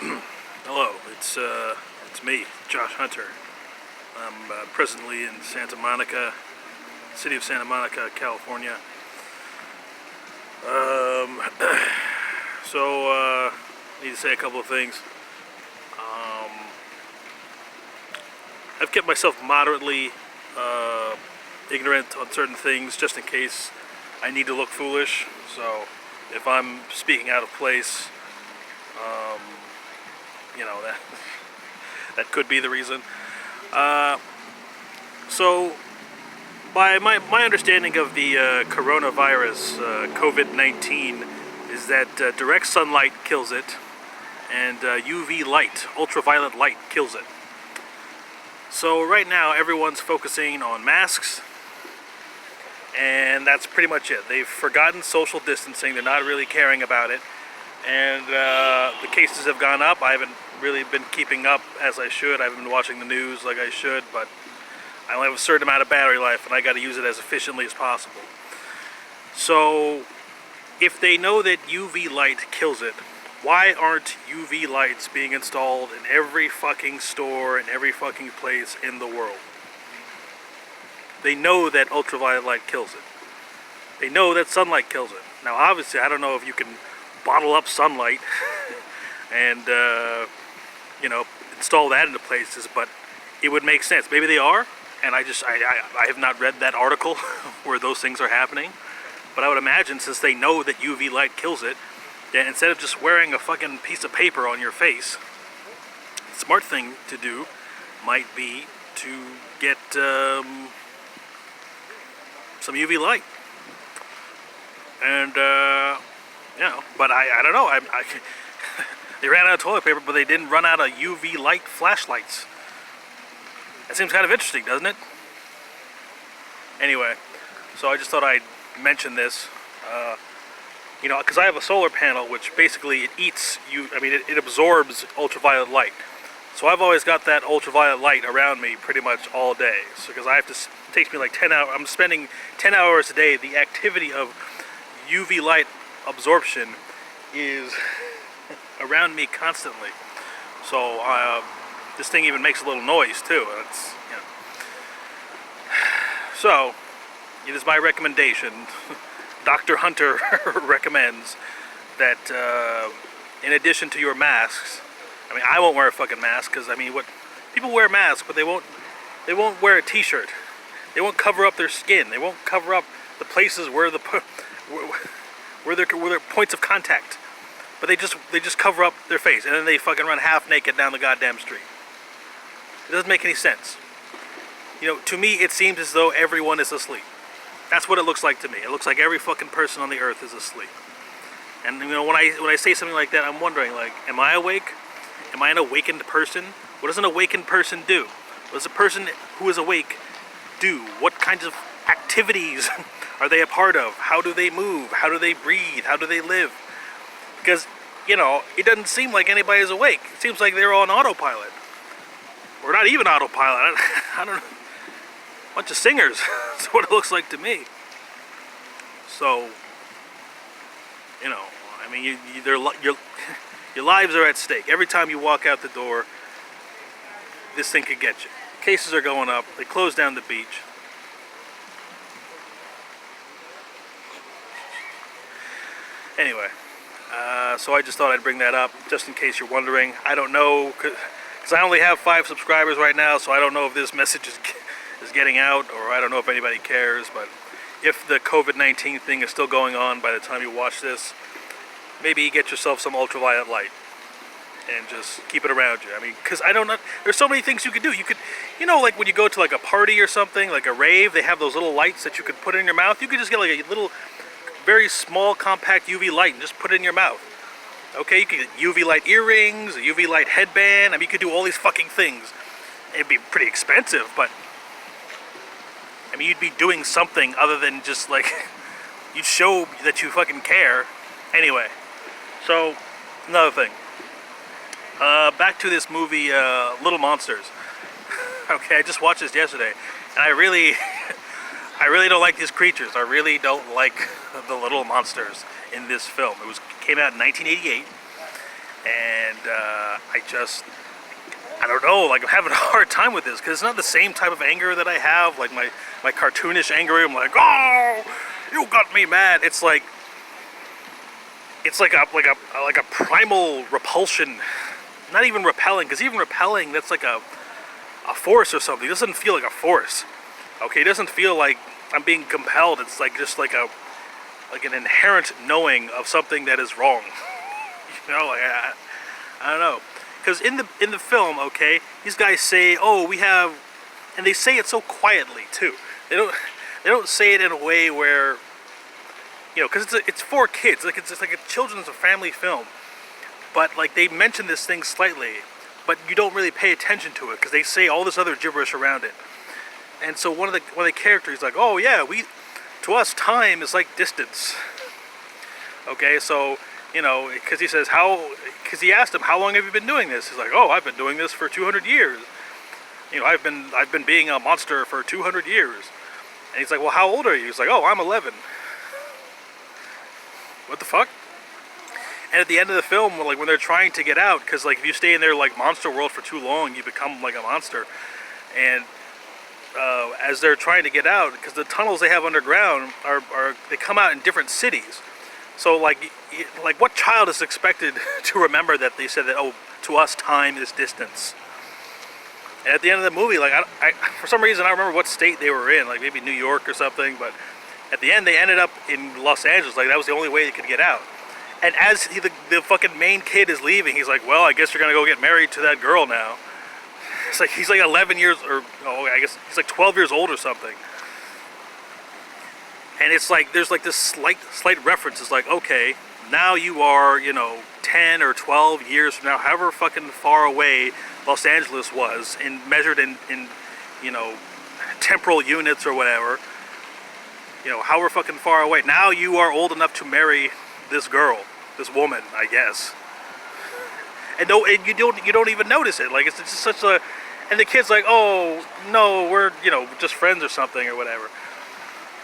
Hello, it's me, Josh Hunter. I'm presently in Santa Monica, city of Santa Monica, California. So need to say a couple of things. I've kept myself moderately ignorant on certain things just in case I need to look foolish. So if I'm speaking out of place, that could be the reason. So by my understanding of the coronavirus, COVID-19, is that direct sunlight kills it, and UV light, ultraviolet light, kills it. So right now everyone's focusing on masks, and that's pretty much it. They've forgotten social distancing. They're not really caring about it, and the cases have gone up. I haven't really been keeping up as I should. I haven't been watching the news like I should, but I only have a certain amount of battery life, and I got to use it as efficiently as possible. So if they know that UV light kills it, why aren't UV lights being installed in every fucking store and every fucking place in the world? They know that ultraviolet light kills it. They know that sunlight kills it. Now obviously I don't know if you can bottle up sunlight and install that into places, but it would make sense. Maybe they are, and I have not read that article where those things are happening. But I would imagine, since they know that UV light kills it, then instead of just wearing a fucking piece of paper on your face, the smart thing to do might be to get some UV light. And but I don't know. They ran out of toilet paper, but they didn't run out of UV light flashlights. That seems kind of interesting, doesn't it? Anyway, so I just thought I'd mention this. Because I have a solar panel, which basically it absorbs ultraviolet light. So I've always got that ultraviolet light around me pretty much all day. So because it takes me like 10 hours. I'm spending 10 hours a day. The activity of UV light absorption is around me constantly. So this thing even makes a little noise too. So it is my recommendation. Dr. Hunter recommends that in addition to your masks, I won't wear a fucking mask because what people wear masks, but they won't wear a t-shirt. They won't cover up their skin. They won't cover up the places where their points of contact. But they just cover up their face, and then they fucking run half naked down the goddamn street. It doesn't make any sense. To me it seems as though everyone is asleep. That's what it looks like to me. It looks like every fucking person on the earth is asleep. And when I say something like that, I'm wondering, like, am I awake? Am I an awakened person? What does an awakened person do? What does a person who is awake do? What kinds of activities are they a part of? How do they move? How do they breathe? How do they live? Because, it doesn't seem like anybody is awake. It seems like they're on autopilot. Or not even autopilot. I don't know. A bunch of singers. That's what it looks like to me. So, your lives are at stake. Every time you walk out the door, this thing could get you. Cases are going up. They closed down the beach. Anyway, so I just thought I'd bring that up, just in case you're wondering. I don't know, because I only have 5 subscribers right now, so I don't know if this message is getting out, or I don't know if anybody cares. But if the COVID-19 thing is still going on by the time you watch this, maybe get yourself some ultraviolet light and just keep it around you. Because I don't know, there's so many things you could do. You could, like when you go to like a party or something, like a rave, they have those little lights that you could put in your mouth. You could just get like a little, very small, compact UV light and just put it in your mouth. Okay, you could get UV light earrings, a UV light headband. You could do all these fucking things. It'd be pretty expensive, but you'd be doing something other than just like, you'd show that you fucking care. Anyway, so another thing. Back to this movie, Little Monsters. Okay, I just watched this yesterday, and I really don't like these creatures. I really don't like the little monsters in this film. It came out in 1988, and And I don't know, like I'm having a hard time with this because it's not the same type of anger that I have, like my cartoonish anger. I'm like, oh, you got me mad. It's like a primal repulsion. Not even repelling, because even repelling, that's like a force or something. It doesn't feel like a force. Okay, it doesn't feel like I'm being compelled. It's like just like an inherent knowing of something that is wrong. You know, like I don't know. Because in the film, okay, these guys say, oh, we have, and they say it so quietly too. They don't say it in a way where, you know, because it's for kids. Like it's like a children's or family film. But like they mention this thing slightly, but you don't really pay attention to it because they say all this other gibberish around it. And so one of the characters is like, oh yeah, to us time is like distance. Okay, so you know, because he says because he asked him, how long have you been doing this? He's like, oh, I've been doing this for 200 years. You know, I've been being a monster for 200 years. And he's like, well, how old are you? He's like, oh, I'm 11. What the fuck? And at the end of the film, like when they're trying to get out, because like if you stay in their like monster world for too long, you become like a monster. And as they're trying to get out, because the tunnels they have underground they come out in different cities. So like what child is expected to remember that they said that, oh, to us time is distance? And at the end of the movie, like I for some reason I don't remember what state they were in, like maybe New York or something, but at the end they ended up in Los Angeles. Like that was the only way they could get out. And as the fucking main kid is leaving, he's like, well, I guess you're gonna go get married to that girl now. It's like he's like 11 years, or oh, I guess he's like 12 years old or something. And it's like there's like this slight reference. It's like, okay, now you are, you know, 10 or 12 years from now, however fucking far away Los Angeles was, measured in you know, temporal units or whatever. You know, however fucking far away. Now you are old enough to marry this girl, this woman, I guess. And you don't even notice it. Like it's just such a, and the kid's like, oh no, we're, you know, just friends or something or whatever.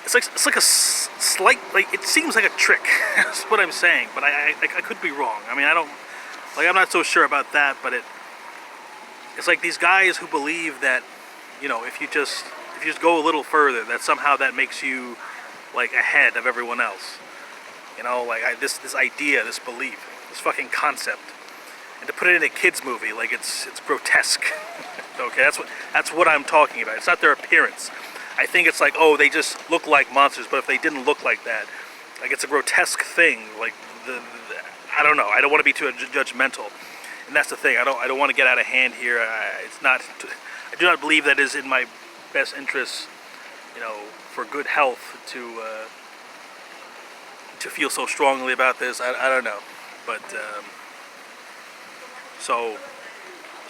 It's like a slight, like it seems like a trick. That's what I'm saying, but I could be wrong. I mean, I'm not so sure about that, but it's like these guys who believe that, you know, if you just go a little further, that somehow that makes you like ahead of everyone else. You know, like this idea, this belief, this fucking concept, and to put it in a kids movie, like it's grotesque. Okay, that's what I'm talking about. It's not their appearance. I think it's like, oh, they just look like monsters, but if they didn't look like that, like it's a grotesque thing. Like I don't know. I don't want to be too judgmental, and that's the thing. I don't want to get out of hand here. I do not believe that is in my best interest, you know, for good health to feel so strongly about this. I don't know, but so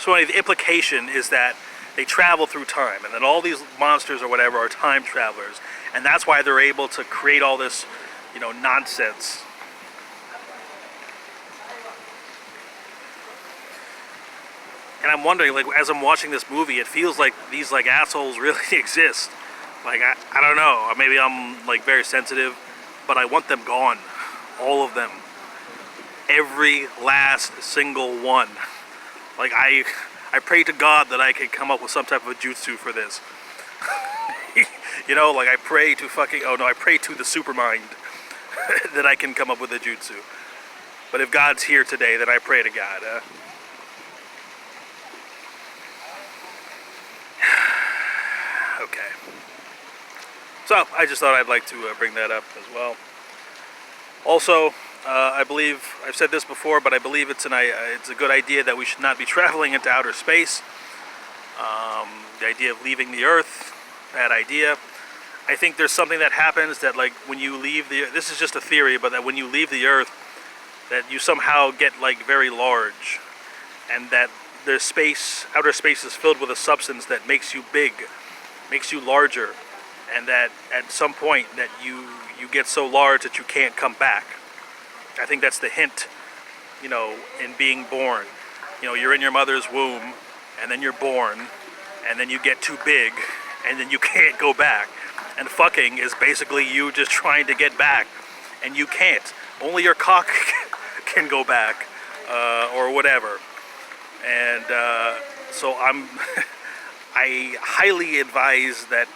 anyway, the implication is that they travel through time, and then all these monsters or whatever are time travelers, and that's why they're able to create all this, you know, nonsense. And I'm wondering, like, as I'm watching this movie, it feels like these like assholes really exist. Like I don't know, maybe I'm like very sensitive, but I want them gone, all of them, every last single one. Like I pray to God that I could come up with some type of a jutsu for this. You know, like I pray to the supermind that I can come up with a jutsu. But if God's here today, then I pray to God. Okay. So I just thought I'd like to bring that up as well. Also, I believe I've said this before, but I believe it's a good idea that we should not be traveling into outer space. The idea of leaving the Earth, bad idea. I think there's something that happens that, like, when you leave this is just a theory, but that when you leave the Earth, that you somehow get like very large, and that there's outer space is filled with a substance that makes you big, makes you larger, and that at some point that you get so large that you can't come back. I think that's the hint, you know, in being born. You know, you're in your mother's womb, and then you're born, and then you get too big, and then you can't go back. And fucking is basically you just trying to get back, and you can't. Only your cock can go back, or whatever. And so I highly advise that,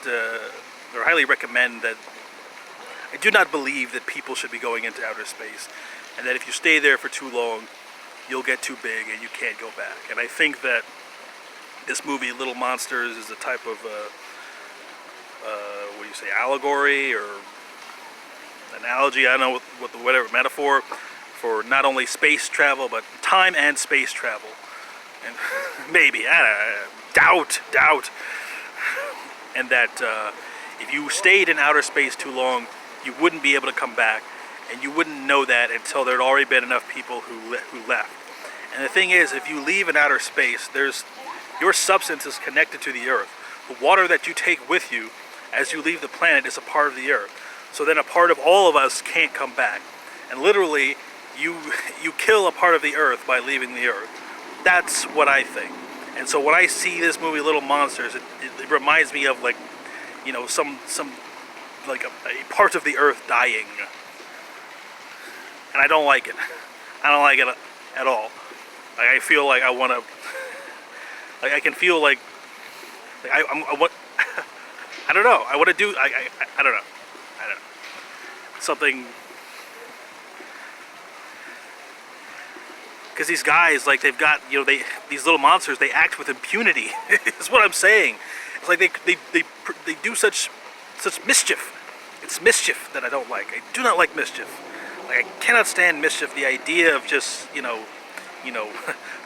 or highly recommend that. I do not believe that people should be going into outer space, and that if you stay there for too long, you'll get too big and you can't go back. And I think that this movie, Little Monsters, is a type of, what do you say, allegory or analogy? I don't know what the whatever metaphor for not only space travel but time and space travel. And maybe doubt, and that if you stayed in outer space too long, you wouldn't be able to come back, and you wouldn't know that until there'd already been enough people who left. And the thing is, if you leave in outer space, your substance is connected to the Earth. The water that you take with you as you leave the planet is a part of the Earth. So then a part of all of us can't come back. And literally, you kill a part of the Earth by leaving the Earth. That's what I think. And so when I see this movie, Little Monsters, it reminds me of, like, you know, some like a part of the Earth dying. And I don't like it. I don't like it at all. Like, I feel like I want to, like, I can feel like I want, I don't know. I want to do, I don't know. I don't know. Something, because these guys, like, they've got, you know, these little monsters, they act with impunity. Is what I'm saying. It's like they do such mischief. It's mischief that I don't like. I do not like mischief. Like, I cannot stand mischief. The idea of just, you know,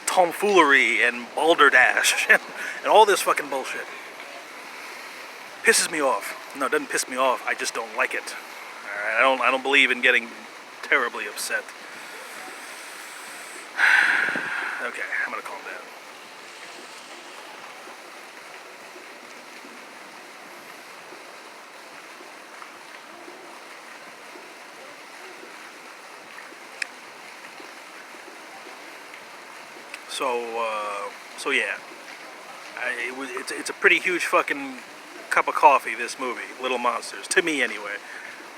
tomfoolery and balderdash and all this fucking bullshit pisses me off. No, it doesn't piss me off. I just don't like it. All right, I don't believe in getting terribly upset. Okay, I'm gonna calm down. So yeah, it's a pretty huge fucking cup of coffee, this movie, Little Monsters, to me anyway.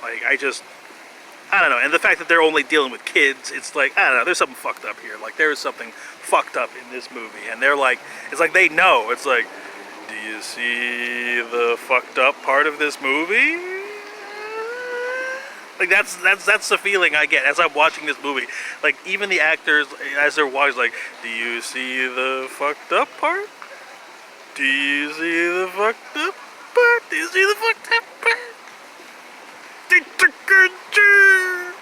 Like, I don't know, and the fact that they're only dealing with kids, it's like, I don't know, there's something fucked up here. Like, there is something fucked up in this movie, and they're like, it's like they know. It's like, do you see the fucked up part of this movie? Like, that's the feeling I get as I'm watching this movie. Like, even the actors, as they're watching, like, do you see the fucked up part? Do you see the fucked up part? Do you see the fucked up part? They took a chance.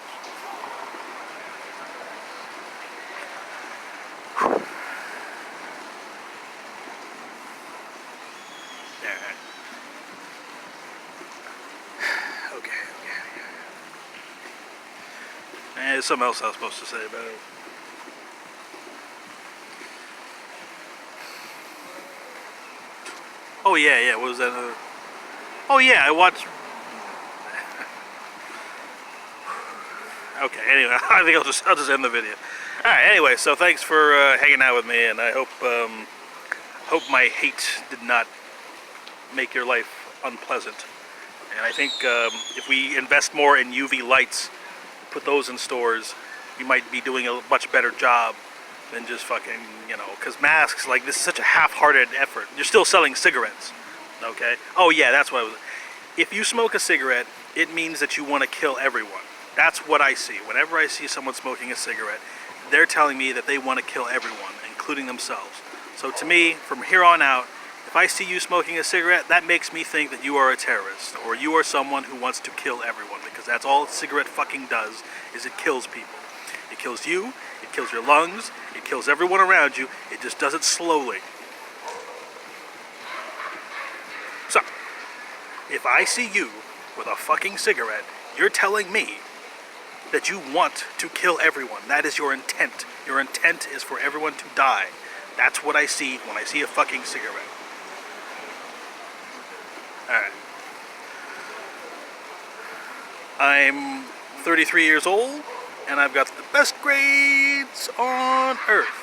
Okay. There's something else I was supposed to say about it. Oh yeah, what was that? Oh yeah, I watched. Okay, anyway, I think I'll just end the video. All right, anyway, so thanks for hanging out with me, and I hope my hate did not make your life unpleasant. And I think if we invest more in UV lights, put those in stores, we might be doing a much better job than just fucking, you know, because masks, like, this is such a half-hearted effort. You're still selling cigarettes, okay? Oh yeah, that's what I was. If you smoke a cigarette, it means that you want to kill everyone. That's what I see. Whenever I see someone smoking a cigarette, they're telling me that they want to kill everyone, including themselves. So to me, from here on out, if I see you smoking a cigarette, that makes me think that you are a terrorist, or you are someone who wants to kill everyone, because that's all a cigarette fucking does, is it kills people. It kills you, it kills your lungs, it kills everyone around you, it just does it slowly. So, if I see you with a fucking cigarette, you're telling me that you want to kill everyone. That is your intent. Your intent is for everyone to die. That's what I see when I see a fucking cigarette. Alright. I'm 33 years old, and I've got the best grades on Earth.